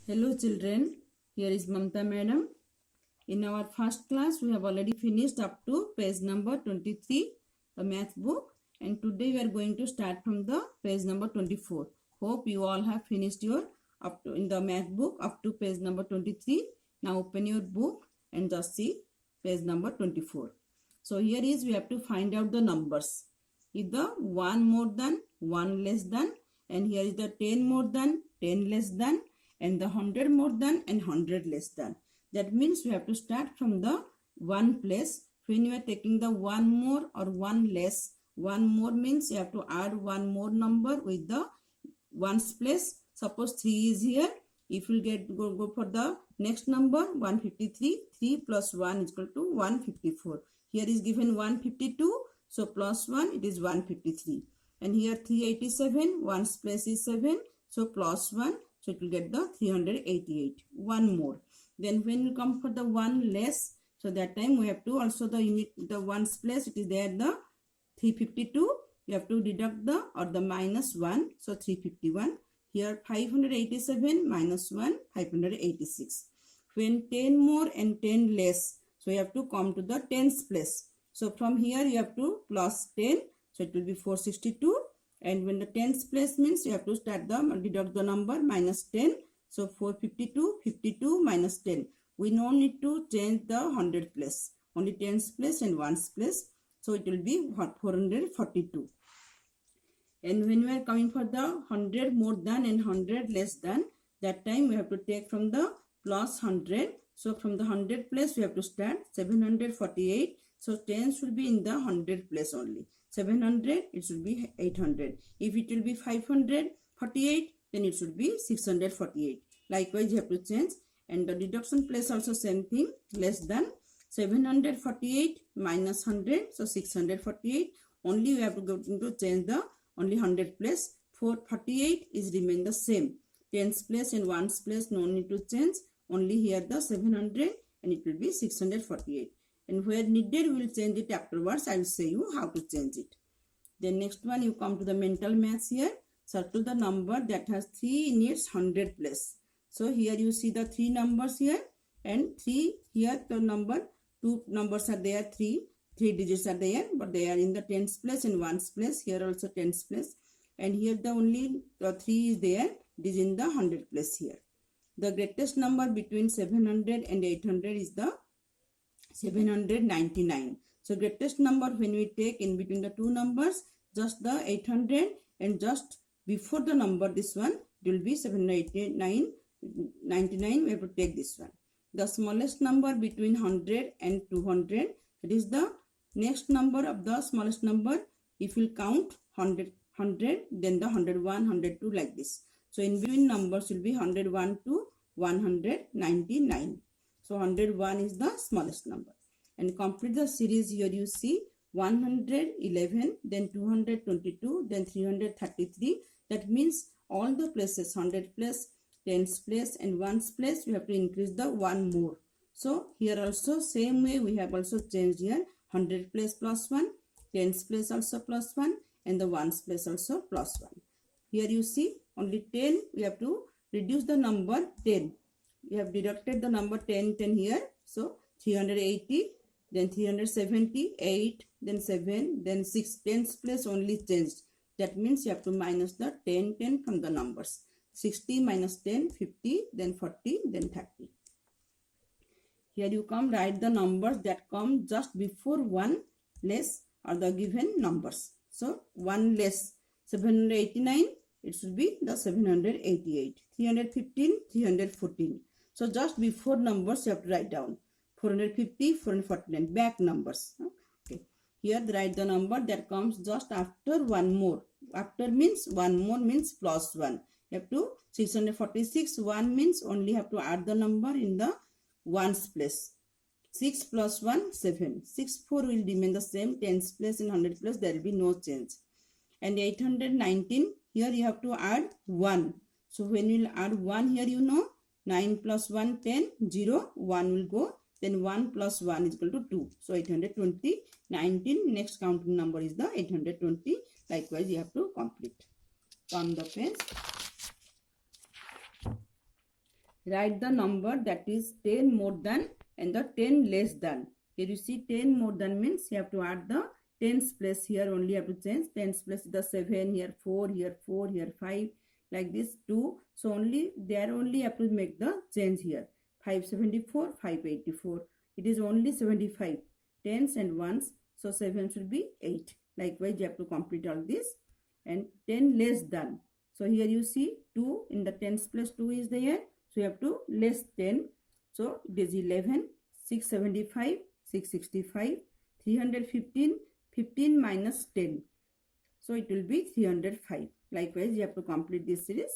Hello children, here is Mamta madam. In our first class we have already finished up to page number 23, the math book, and today we are going to start from the page number 24. Hope you all have finished your up to in the math book up to page number 23. Now open your book and just see page number 24. So here is we have to find out the numbers. Either 1 more than, 1 less than, and here is the 10 more than, 10 less than, and the 100 more than and 100 less than. That means we have to start from the 1 place. When you are taking the 1 more or 1 less, 1 more means you have to add 1 more number with the 1's place. Suppose 3 is here. If you go for the next number 153, 3 plus 1 is equal to 154. Here is given 152. So plus 1 it is 153. And here 387, 1's place is 7. So plus 1. So it will get the 388. 1 more. Then when you come for the 1 less, so that time we have to also the unit, the 1's place, it is there the 352. You have to deduct the or the minus 1. So 351. Here 587 minus 1, 586. When 10 more and 10 less, so you have to come to the 10's place. So from here you have to plus 10. So it will be 462. And when the 10's place means you have to start the deduct the number minus 10. So 452, 52 minus 10. We no need to change the 100 place. Only 10's place and 1's place. So it will be 442. And when we are coming for the 100 more than and 100 less than, that time we have to take from the plus 100. So from the 100 place we have to start 748. So 10 should be in the 100 place only. 700, it should be 800. If it will be 548, then it should be 648. Likewise, you have to change. And the deduction place also same thing. Less than 748 minus 100. So 648. Only you have to go to change the only 100 place. 448 is remain the same. 10's place and 1's place no need to change. Only here the 700 and it will be 648. And where needed, we will change it afterwards. I will show you how to change it. Then next one, you come to the mental maths here. Circle the number that has 3 in its 100 place. So here you see the 3 numbers here. And 3 here the number, 2 numbers are there, 3 digits are there. But they are in the 10's place and 1's place. Here also 10's place. And here the only 3 is there. It is in the 100 place here. The greatest number between 700 and 800 is the 799. So greatest number when we take in between the two numbers, just the 800 and just before the number this one, it will be 799, 99. We have to take this one. The smallest number between 100 and 200, it is the next number of the smallest number. If you count 100, then the 101, 102 like this. So in between numbers will be 101 to 199. So 101 is the smallest number. And complete the series. Here you see 111, then 222, then 333. That means all the places, 100 place, 10's place and 1's place, we have to increase the 1 more. So here also same way we have also changed here. 100 place plus 1, 10's place also plus 1 and the 1's place also plus 1. Here you see only 10, we have to reduce the number 10. We have deducted the number 10 here. So 380, then 370, 8, then 7, then 6. 10's place only changed. That means you have to minus the 10 from the numbers. 60 minus 10, 50, then 40, then 30. Here you come, write the numbers that come just before 1 less are the given numbers. So 1 less, 789, it should be the 788. 315, 314. So just before numbers you have to write down 450, 449 back numbers. Okay. Here write the number that comes just after 1 more. After means 1 more means plus 1. You have to 646. 1 means only have to add the number in the 1's place. 6 plus 1, 7. 6, 4 will remain the same. 10's place and 100 place there will be no change. And 819 here you have to add 1. So when you will add 1 here you know. 9 plus 1, 10, 0, 1 will go. Then 1 plus 1 is equal to 2. So 820, 19. Next counting number is the 820. Likewise, you have to complete. Turn the page. write the number that is 10 more than and the 10 less than. Here you see 10 more than means you have to add the tens place here, only have to change tens place, the 7 here, 4 here, 4 here, 5 like this 2. So only there only have to make the change here. 574, 584. It is only 75 tens and ones. So 7 should be 8. Likewise you have to complete all this. And 10 less than. So here you see 2 in the tens place 2 is there. So you have to less 10. So it is 11, 675, 665, 315, 15 minus 10. So it will be 305. Likewise, you have to complete this series.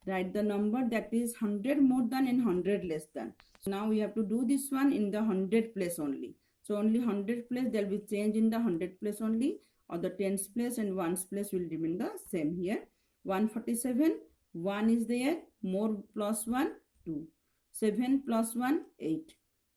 Write the number that is 100 more than and 100 less than. So now we have to do this one in the 100 place only. So only 100 place, there will be change in the 100 place only, or the tens place and ones place will remain the same here. 147, 1 is there, more plus 1, 2. 7 plus 1, 8.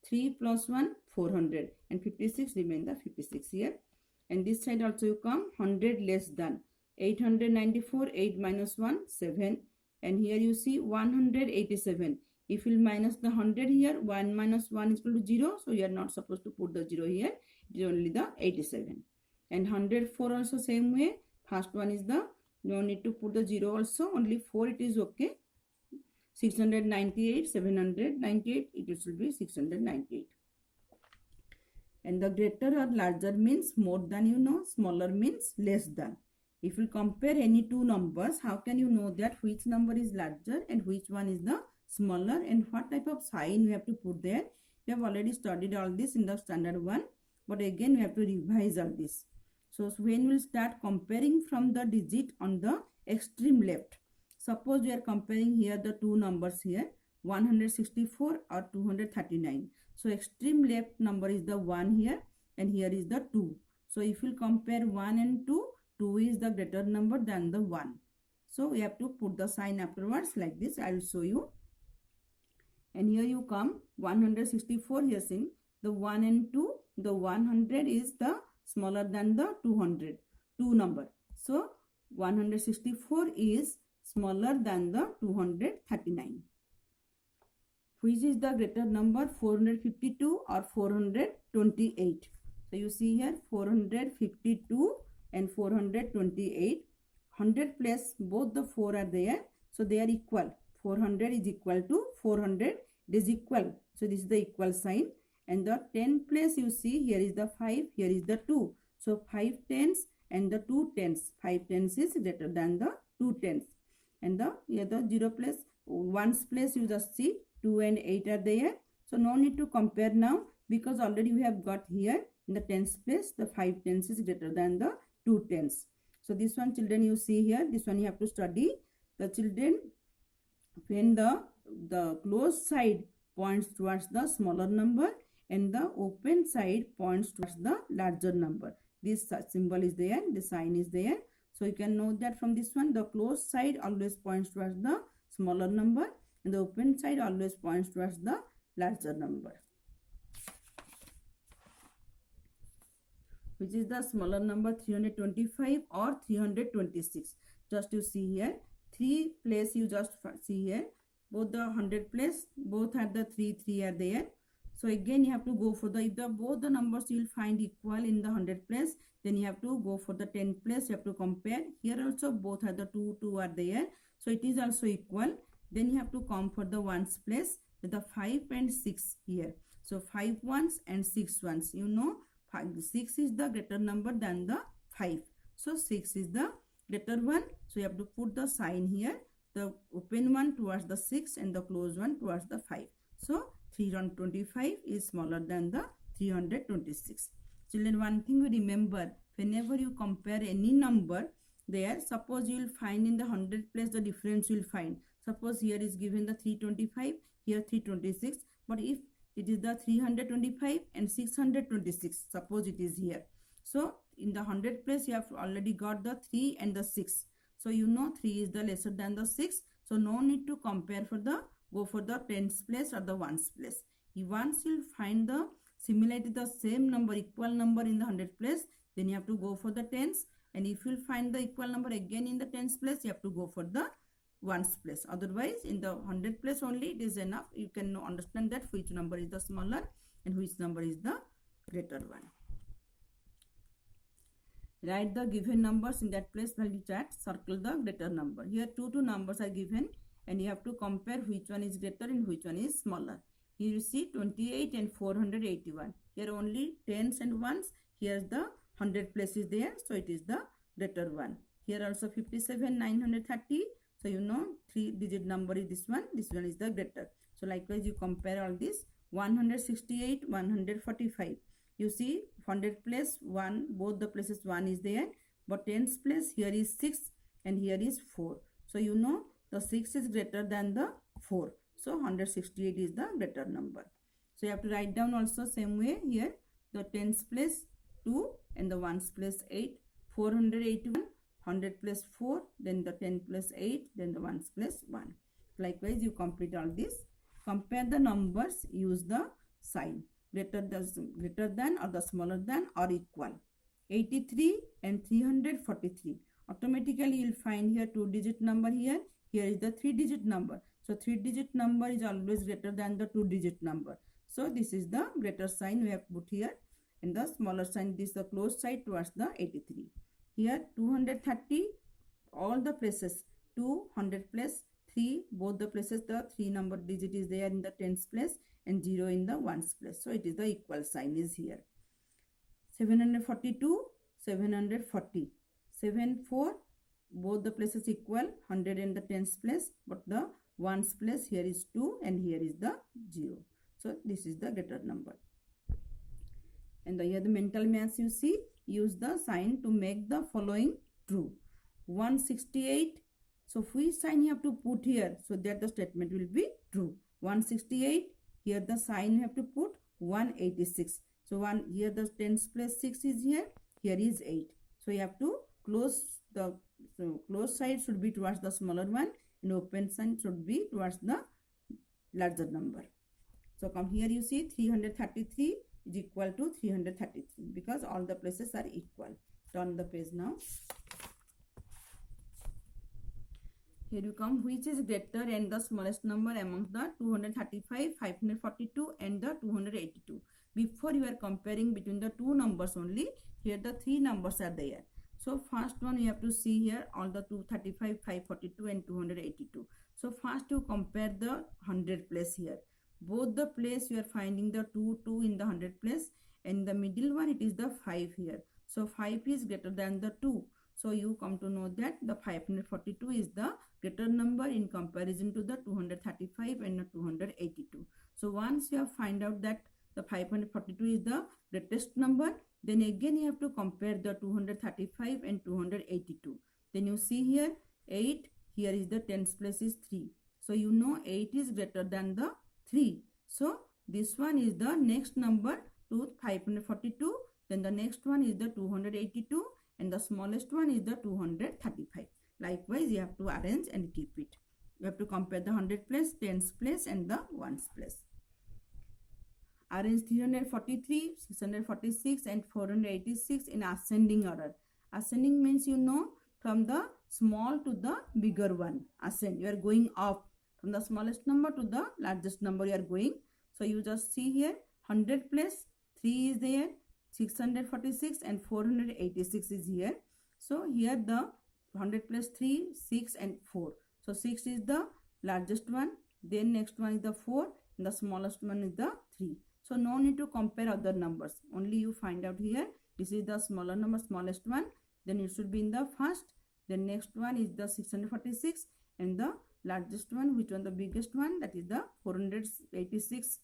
3 plus 1, 400. And 56 remain the 56 here. And this side also you come 100 less than. 894, 8 minus 1, 7. And here you see 187. If you minus the 100 here, 1 minus 1 is equal to 0. So you are not supposed to put the 0 here. It is only the 87. And 104 also same way. First one is the, no need to put the 0 also. Only 4 it is okay. 698, 798, it should be 698. And the greater or larger means more than, you know, smaller means less than. If you compare any two numbers, how can you know that which number is larger and which one is the smaller, and what type of sign you have to put there? You have already studied all this in the standard 1, but again we have to revise all this. So when we will start comparing from the digit on the extreme left. Suppose we are comparing here the two numbers here, 164 or 239. So extreme left number is the 1 here and here is the 2. So if you compare 1 and 2, 2 is the greater number than the 1. So we have to put the sign afterwards like this. I will show you. And here you come 164 here saying the 1 and 2. The 100 is the smaller than the 200. 2 number. So 164 is smaller than the 239. Which is the greater number, 452 or 428? So you see here 452 and 428. 100 plus both the 4 are there. So they are equal. 400 is equal to 400. It is equal. So this is the equal sign. And the 10 place you see here is the 5. Here is the 2. So 5 tens and the 2 tens. 5 tens is greater than the 2 tens. And the here the 0 place, 1's place you just see 2 and 8 are there. So no need to compare now because already we have got here in the tens place the 5 tens is greater than the 2 tens. So this one children you see here, this one you have to study. The children, when the closed side points towards the smaller number and the open side points towards the larger number. This symbol is there, the sign is there. So you can know that from this one, the closed side always points towards the smaller number and the open side always points towards the larger number. Which is the smaller number, 325 or 326. Just you see here, 3 place you just see here. Both the 100 place, both are the 3 are there. So again you have to go for the, if the both the numbers you will find equal in the 100 place, then you have to go for the 10 place. You have to compare. Here also both are the 2 are there. So it is also equal. Then you have to come for the ones place with the 5 and 6 here. So 5 ones and 6 ones. You know 6 is the greater number than the 5. So 6 is the greater one. So you have to put the sign here. The open one towards the 6 and the closed one towards the 5. So 325 is smaller than the 326. Children, one thing we remember, whenever you compare any number there, suppose you will find in the 100 place the difference you will find. Suppose here is given the 325, here 326, but if it is the 325 and 626, suppose it is here. So in the 100 place you have already got the 3 and the 6. So you know 3 is the lesser than the 6. So no need to compare for the, go for the tens place or the ones place. Once you find the similarity, the same number, equal number in the 100 place, then you have to go for the tens. And if you find the equal number again in the tens place, you have to go for the ones place. Otherwise, in the 100 place only it is enough. You can understand that which number is the smaller and which number is the greater one. Write the given numbers in that place value chart. Circle the greater number. Here two numbers are given and you have to compare which one is greater and which one is smaller. Here you see 28 and 481. Here only tens and ones. Here the 100 place is there. So it is the greater one. Here also 57, 930. So you know 3-digit number is this one. This one is the greater. So likewise you compare all this. 168, 145. You see 100 place 1, both the places 1 is there. But tens place here is 6 and here is 4. So you know the 6 is greater than the 4. So 168 is the greater number. So you have to write down also same way here. The tens place 2 and the ones place 8. 481, 100 plus 4, then the 10 plus 8, then the ones plus 1. Likewise you complete all this. Compare the numbers, use the sign. Greater than or the smaller than or equal. 83 and 343. Automatically you will find here 2-digit number here. Here is the 3-digit number. So 3-digit number is always greater than the 2-digit number. So this is the greater sign we have put here. And the smaller sign, this is the close side towards the 83. Here 230, all the places 200 plus 3, both the places the 3 number digit is there in the tens place and 0 in the ones place. So it is the equal sign is here. 742, 740. 74, both the places equal, 100 in the tens place, but the ones place here is 2 and here is the 0. So this is the greater number. And here the mental maths you see, use the sign to make the following true. 168, so which sign you have to put here so that the statement will be true. 168, here the sign you have to put 186. So here the tens place 6 is here is 8. So you have to close side should be towards the smaller one and open side should be towards the larger number. So come here you see 333 is equal to 333 because all the places are equal. Turn the page now. Here you come, which is greater and the smallest number among the 235, 542 and the 282. Before you are comparing between the two numbers only, here the 3 numbers are there. So first one you have to see here all the 235, 542 and 282. So first you compare the 100 place here. Both the place you are finding the 2 in the 100 place and the middle one it is the 5 here. So 5 is greater than the 2. So you come to know that the 542 is the greater number in comparison to the 235 and the 282. So once you have find out that the 542 is the greatest number, then again you have to compare the 235 and 282. Then you see here 8, here is the tens place is 3. So you know 8 is greater than the 3. So this one is the next number to 542. Then the next one is the 282 and the smallest one is the 235. Likewise you have to arrange and keep it. You have to compare the 100 place, tens place and the ones place. Arrange 343, 646 and 486 in ascending order. Ascending means you know from the small to the bigger one. Ascend, you are going up. From the smallest number to the largest number you are going. So you just see here 100 plus 3 is there, 646 and 486 is here. So here the 100 plus 3, 6 and 4. So 6 is the largest one. Then next one is the 4 and the smallest one is the 3. So no need to compare other numbers. Only you find out here this is the smaller number, smallest one. Then it should be in the first. Then next one is the 646 and the largest one, which one the biggest one, that is the 486.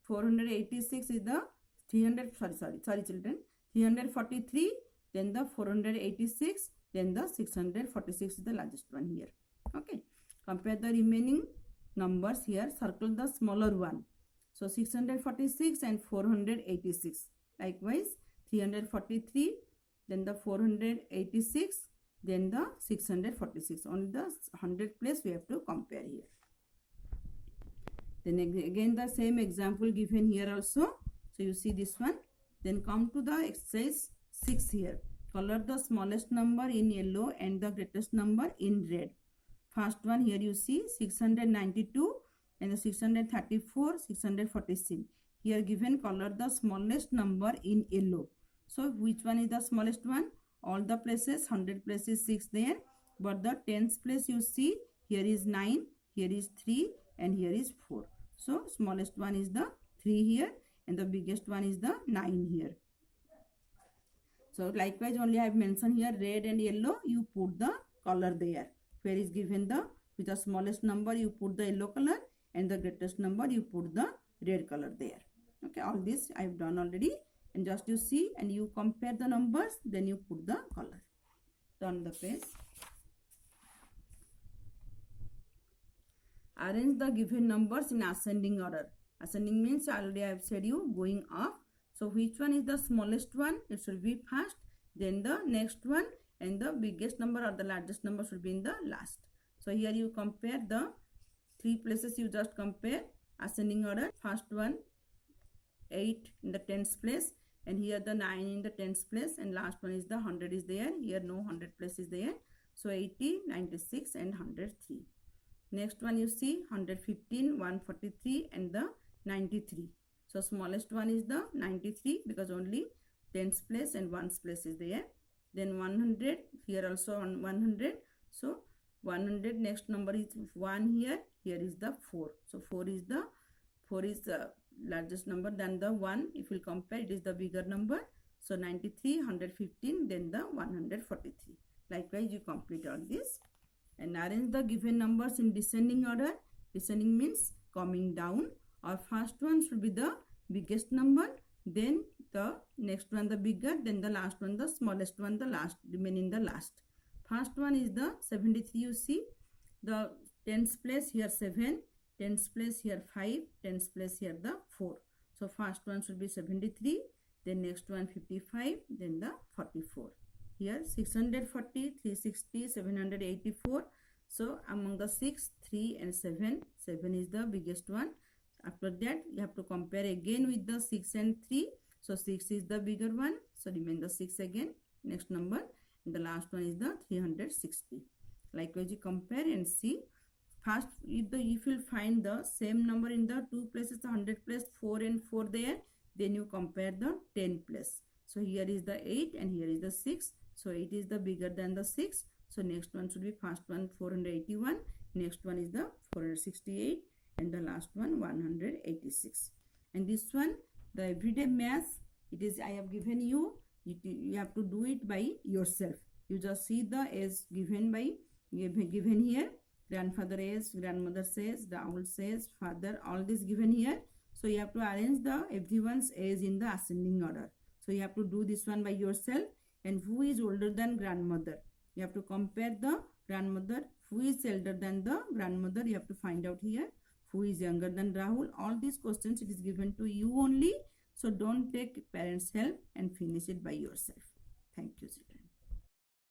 486 is the 343, then the 486, then the 646 is the largest one here. Okay, compare the remaining numbers here, circle the smaller one. So 646 and 486. Likewise 343, then the 486, then the 646. Only the 100 place we have to compare here. Then again the same example given here also. So you see this one. Then come to the exercise 6 here. Color the smallest number in yellow and the greatest number in red. First one here you see 692 and the 634, 646. Here given color the smallest number in yellow. So which one is the smallest one? All the places, 100 places 6 there, but the tens place you see here is 9, here is 3 and here is 4. So smallest one is the 3 here and the biggest one is the 9 here. So likewise only I have mentioned here red and yellow, you put the color there. Where is given the with the smallest number you put the yellow color and the greatest number you put the red color there. Okay, all this I have done already, and just you see and you compare the numbers, then you put the color. Turn the page. Arrange the given numbers in ascending order. Ascending means already I have said you going up. So which one is the smallest one? It should be first, then the next one, and the biggest number or the largest number should be in the last. So here you compare the 3 places, you just compare ascending order. First one 8 in the tens place, and here the 9 in the tens place, and last one is the 100 is there. Here no 100 place is there. So 80, 96 and 103. Next one you see 115, 143 and the 93. So smallest one is the 93 because only tens place and ones place is there. Then 100, here also on 100. So 100 next number is 1 here. Here is the 4. So 4 is the largest number than the 1. If you compare, it is the bigger number. So 93, 115, then the 143. Likewise you complete all this and arrange the given numbers in descending order. Descending means coming down. Our first one should be the biggest number, then the next one the bigger, then the last one the smallest one, the last remaining the last. First one is the 73. You see the tens place here 7, tens place here 5, tens place here the 4. So first one should be 73, then next one 55, then the 44. Here 640, 360, 784. So among the 6, 3 and 7, 7 is the biggest one. After that you have to compare again with the 6 and 3. So 6 is the bigger one. So remain the 6 again. Next number. And the last one is the 360. Likewise you compare and see. First if you find the same number in the 2 places, the 100 place, 4 and 4 there, then you compare the 10 place. So here is the 8 and here is the 6. So 8 is the bigger than the 6. So next one should be first one 481. Next one is the 468. And the last one 186. And this one the everyday math, it is I have given you, you have to do it by yourself. You just see the age given here, grandfather age, grandmother says, Rahul says, father, all this given here. So you have to arrange the everyone's age in the ascending order. So you have to do this one by yourself. And who is older than grandmother? You have to compare the grandmother. Who is elder than the grandmother? You have to find out here. Who is younger than Rahul? All these questions it is given to you only. So don't take parents' help and finish it by yourself. Thank you, children.